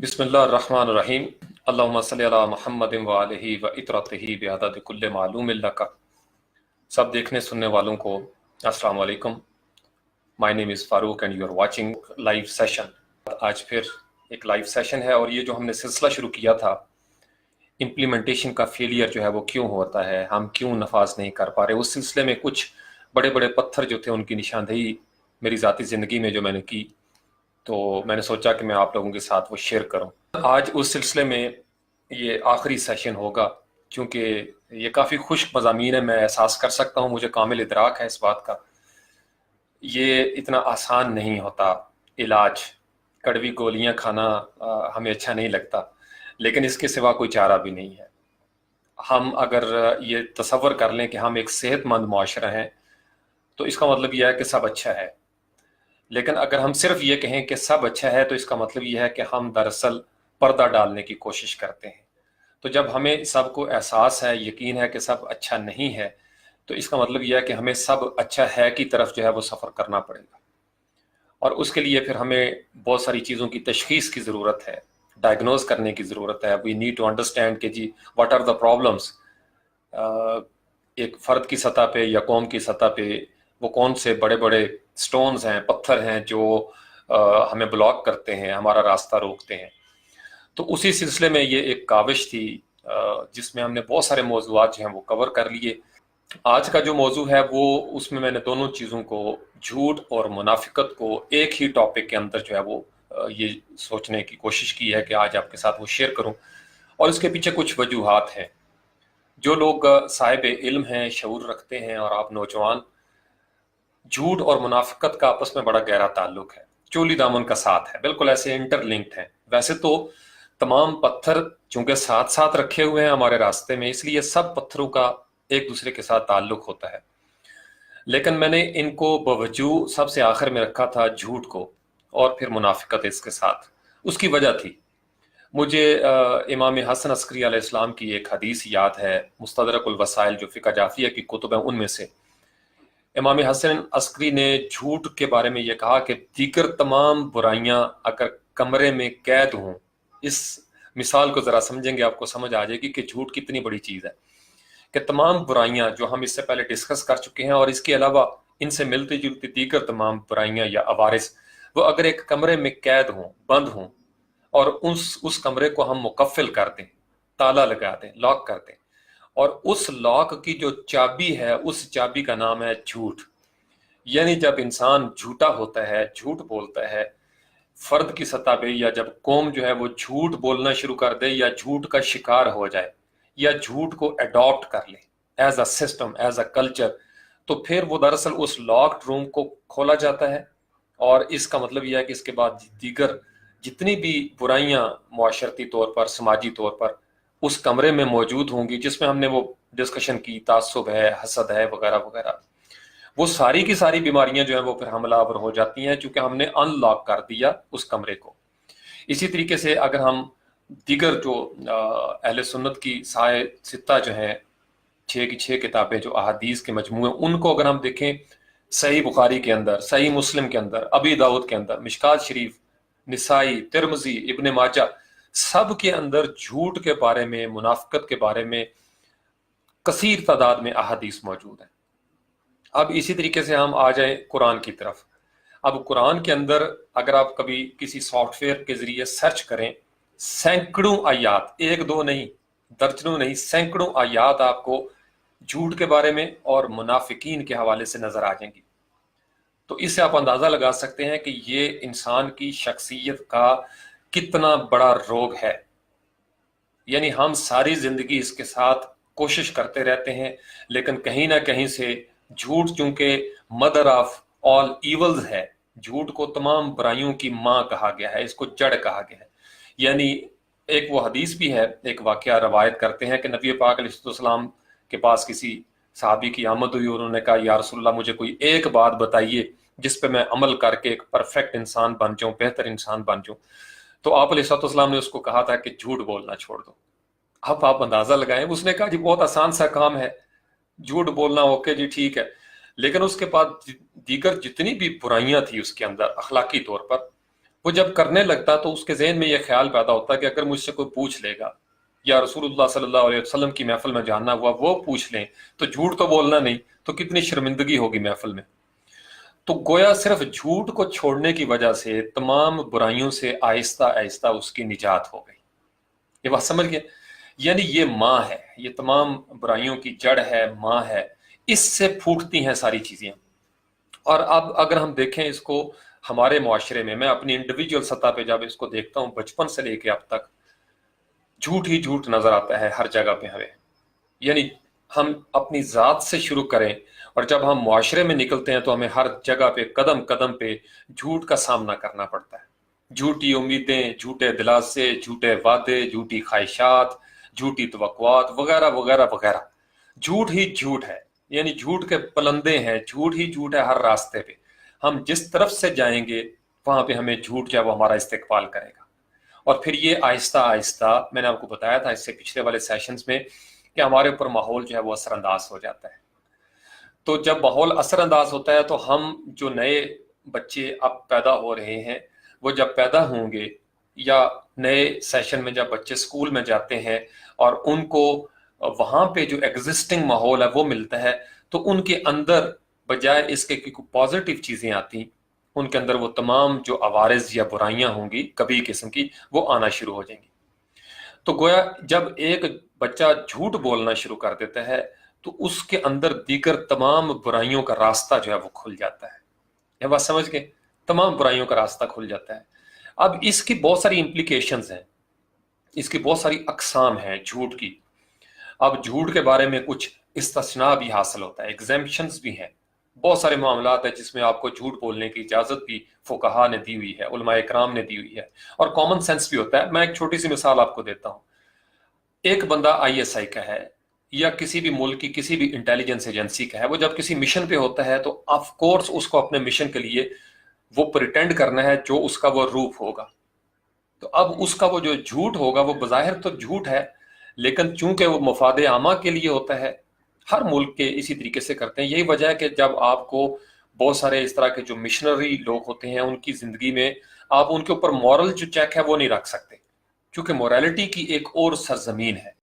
बिस्मिल्लाहिर्रहमानिर्रहीम। अल्लाहुम्मा सल्लि अला मुहम्मदिन व आलिहि व इतरतिहि बिअदद कुल्लि मालूमिन लक। सब देखने सुनने वालों को अस्सलाम वालेकुम। My name is Farooq and you are watching live session. आज फिर एक लाइव सेशन है और ये जो हमने सिलसिला शुरू किया था इम्प्लीमेंटेशन का फेलियर जो है वो क्यों होता है, हम क्यों नफाज नहीं कर पा रहे, उस सिलसिले में कुछ बड़े बड़े पत्थर जो थे उनकी निशानदेही मेरी ज़ाती ज़िंदगी में जो मैंने की, तो मैंने सोचा कि मैं आप लोगों के साथ वो शेयर करूं। आज उस सिलसिले में ये आखिरी सेशन होगा क्योंकि ये काफ़ी खुश्क मज़ामीन है, मैं एहसास कर सकता हूँ, मुझे कामिल इदराक है इस बात का। ये इतना आसान नहीं होता इलाज, कड़वी गोलियां खाना हमें अच्छा नहीं लगता, लेकिन इसके सिवा कोई चारा भी नहीं है। हम अगर ये तसव्वुर कर लें कि हम एक सेहतमंद मुआशरा हैं तो इसका मतलब यह है कि सब अच्छा है, लेकिन अगर हम सिर्फ ये कहें कि सब अच्छा है तो इसका मतलब ये है कि हम दरअसल पर्दा डालने की कोशिश करते हैं। तो जब हमें सबको एहसास है, यकीन है कि सब अच्छा नहीं है, तो इसका मतलब यह है कि हमें सब अच्छा है की तरफ जो है वो सफ़र करना पड़ेगा। और उसके लिए फिर हमें बहुत सारी चीज़ों की तशखीस की ज़रूरत है, डायग्नोज करने की ज़रूरत है। वी नीड टू अंडरस्टैंड कि जी व्हाट आर द प्रॉब्लम्स, एक फ़र्द की सतह पे या कौम की सतह पे वो कौन से बड़े बड़े स्टोन्स हैं, पत्थर हैं जो हमें ब्लॉक करते हैं, हमारा रास्ता रोकते हैं। तो उसी सिलसिले में ये एक काविश थी जिसमें हमने बहुत सारे मौज़ूआत जो हैं वो कवर कर लिए। आज का जो मौजू है वो उसमें मैंने दोनों चीज़ों को, झूठ और मुनाफिकत को एक ही टॉपिक के अंदर जो है वो ये सोचने की कोशिश की है कि आज आपके साथ वो शेयर करूं। और इसके पीछे कुछ वजूहात हैं। जो लोग साहिब इल्म हैं, शऊर रखते हैं, और आप नौजवान, झूठ और मुनाफिकत का आपस में बड़ा गहरा ताल्लुक है, चोली दामन का साथ है, बिल्कुल ऐसे इंटरलिंक्ड हैं। वैसे तो तमाम पत्थर चूंकि साथ साथ रखे हुए हैं हमारे रास्ते में, इसलिए सब पत्थरों का एक दूसरे के साथ ताल्लुक होता है, लेकिन मैंने इनको बवजू सबसे आखिर में रखा था, झूठ को, और फिर मुनाफिकत इसके साथ। उसकी वजह थी, मुझे इमाम हसन अस्करी अलैहिस्सलाम की एक हदीस याद है, मुस्तदरकुल वसाइल जो फ़िक़्ह जाफ़िया की कुतुब है उनमें से। इमाम हसन अस्करी ने झूठ के बारे में यह कहा कि दीगर तमाम बुराइयां अगर कमरे में कैद हों, इस मिसाल को ज़रा समझेंगे आपको समझ आ जाएगी कि झूठ कितनी बड़ी चीज़ है। कि तमाम बुराइयां जो हम इससे पहले डिस्कस कर चुके हैं और इसके अलावा इनसे मिलती जुलती दीगर तमाम बुराइयां या अवारिस, वो अगर एक कमरे में कैद हों, बंद हों, और उस कमरे को हम मुकफ़िल कर दें, ताला लगा दें, लॉक कर दें, और उस लॉक की जो चाबी है उस चाबी का नाम है झूठ। यानी जब इंसान झूठा होता है, झूठ बोलता है फर्द की सतह पे, या जब कौम जो है वो झूठ बोलना शुरू कर दे या झूठ का शिकार हो जाए या झूठ को अडॉप्ट कर ले as a system, as a culture, तो फिर वो दरअसल उस लॉक्ड रूम को खोला जाता है। और इसका मतलब यह है कि इसके बाद दीगर जितनी भी बुराइयां मुआशरती तौर पर, समाजी तौर पर उस कमरे में मौजूद होंगी, जिसमें हमने वो डिस्कशन की, तासुब है, हसद है, वगैरह वगैरह, वो सारी की सारी बीमारियां जो है वो फिर हमलावर हो जाती हैं, क्योंकि हमने अनलॉक कर दिया उस कमरे को। इसी तरीके से अगर हम दीगर जो अहले सुन्नत की साए सित्ता जो हैं, 6 की 6 किताबें जो अहादीस के मजमूए, उनको अगर हम देखें, सही बुखारी के अंदर, सही मुस्लिम के अंदर, अबी दाऊद के अंदर, मिशकात शरीफ, निसाई, तिरमिजी, इब्ने माजा, सब के अंदर झूठ के बारे में, मुनाफिकत के बारे में कसीर तादाद में अहादीस मौजूद है। अब इसी तरीके से हम आ जाएं कुरान की तरफ। अब कुरान के अंदर अगर आप कभी किसी सॉफ्टवेयर के जरिए सर्च करें, सैकड़ों आयात, एक दो नहीं, दर्जनों नहीं, सैकड़ों आयात आपको झूठ के बारे में और मुनाफिकीन के हवाले से नजर आ जाएंगी। तो इससे आप अंदाजा लगा सकते हैं कि ये इंसान की शख्सियत का कितना बड़ा रोग है। यानी हम सारी जिंदगी इसके साथ कोशिश करते रहते हैं, लेकिन कहीं ना कहीं से झूठ चूंकि मदर ऑफ ऑल इवल्स है, झूठ को तमाम बुराइयों की माँ कहा गया है, इसको जड़ कहा गया है। यानी एक वो हदीस भी है, एक वाकया रवायत करते हैं कि नबी पाक अलैहिस्सलाम के पास किसी साहबी की आमद हुई और उन्होंने कहा, या रसूलल्लाह मुझे कोई एक बात बताइए जिस पे मैं अमल करके एक परफेक्ट इंसान बन जाऊं, बेहतर इंसान बन जाऊं। तो आप अलैहिस्सलाम ने उसको कहा था कि झूठ बोलना छोड़ दो। अब आप अंदाजा लगाएं, उसने कहा जी बहुत आसान सा काम है, झूठ बोलना, ओके जी ठीक है। लेकिन उसके बाद दीगर जितनी भी बुराइयां थी उसके अंदर अखलाकी तौर पर, وہ جب کرنے لگتا تو اس کے ذہن میں یہ خیال پیدا ہوتا کہ اگر مجھ سے کوئی پوچھ لے گا یا رسول اللہ صلی اللہ علیہ وسلم کی محفل میں جاننا ہوا وہ پوچھ لیں تو جھوٹ تو بولنا نہیں، تو کتنی شرمندگی ہوگی محفل میں۔ تو گویا صرف جھوٹ کو چھوڑنے کی وجہ سے تمام برائیوں سے آہستہ آہستہ اس کی نجات ہو گئی۔ یہ بات سمجھ گئے؟ یعنی یہ ماں ہے، یہ تمام برائیوں کی جڑ ہے، ماں ہے، اس سے پھوٹتی ہیں ساری چیزیں۔ اور اب اگر ہم دیکھیں اس کو ہمارے معاشرے میں اپنی انڈیویجول سطح پہ جب اس کو دیکھتا ہوں، بچپن سے لے کے اب تک جھوٹ ہی جھوٹ نظر آتا ہے ہر جگہ پہ ہمیں۔ یعنی ہم اپنی ذات سے شروع کریں اور جب ہم معاشرے میں نکلتے ہیں تو ہمیں ہر جگہ پہ قدم قدم پہ جھوٹ کا سامنا کرنا پڑتا ہے۔ جھوٹی امیدیں، جھوٹے دلاسے، جھوٹے وعدے، جھوٹی خواہشات، جھوٹی توقعات وغیرہ وغیرہ وغیرہ۔ جھوٹ ہی جھوٹ ہے، یعنی جھوٹ کے پلندے ہیں، جھوٹ ہی جھوٹ ہے ہر راستے پہ۔ ہم جس طرف سے جائیں گے وہاں پہ ہمیں جھوٹ جو ہے وہ ہمارا استقبال کرے گا۔ اور پھر یہ آہستہ آہستہ، میں نے آپ کو بتایا تھا اس سے پچھلے والے سیشنز میں، کہ ہمارے اوپر ماحول جو ہے وہ اثر انداز ہو جاتا ہے۔ تو جب ماحول اثر انداز ہوتا ہے تو ہم جو نئے بچے اب پیدا ہو رہے ہیں وہ جب پیدا ہوں گے یا نئے سیشن میں جب بچے سکول میں جاتے ہیں اور ان کو وہاں پہ جو ایگزسٹنگ ماحول ہے وہ ملتا ہے، تو ان کے اندر بجائے اس کے کہ پازیٹیو چیزیں آتی، ان کے اندر وہ تمام جو عوارض یا برائیاں ہوں گی کبھی قسم کی وہ آنا شروع ہو جائیں گی۔ تو گویا جب ایک بچہ جھوٹ بولنا شروع کر دیتا ہے تو اس کے اندر دیگر تمام برائیوں کا راستہ جو ہے وہ کھل جاتا ہے۔ یہ بات سمجھ گئے؟ تمام برائیوں کا راستہ کھل جاتا ہے۔ اب اس کی بہت ساری امپلیکیشنز ہیں، اس کی بہت ساری اقسام ہیں جھوٹ کی۔ اب جھوٹ کے بارے میں کچھ استثناء بھی حاصل ہوتا ہے، ایگزیمپشنز بھی ہیں۔ بہت سارے معاملات ہیں جس میں آپ کو جھوٹ بولنے کی اجازت بھی فقہا نے دی ہوئی ہے، علماء اکرام نے دی ہوئی ہے، اور کامن سینس بھی ہوتا ہے۔ میں ایک چھوٹی سی مثال آپ کو دیتا ہوں۔ ایک بندہ ISI کا ہے یا کسی بھی ملک کی کسی بھی انٹیلیجنس ایجنسی کا ہے، وہ جب کسی مشن پہ ہوتا ہے تو آف کورس اس کو اپنے مشن کے لیے وہ پریٹینڈ کرنا ہے جو اس کا وہ روپ ہوگا۔ تو اب اس کا وہ جو جھوٹ ہوگا وہ بظاہر تو جھوٹ ہے، لیکن چونکہ وہ مفاد عامہ کے لیے ہوتا ہے، ہر ملک کے اسی طریقے سے کرتے ہیں۔ یہی وجہ ہے کہ جب آپ کو بہت سارے اس طرح کے جو مشنری لوگ ہوتے ہیں ان کی زندگی میں آپ ان کے اوپر مورل جو چیک ہے وہ نہیں رکھ سکتے، کیونکہ مورالٹی کی ایک اور سرزمین ہے۔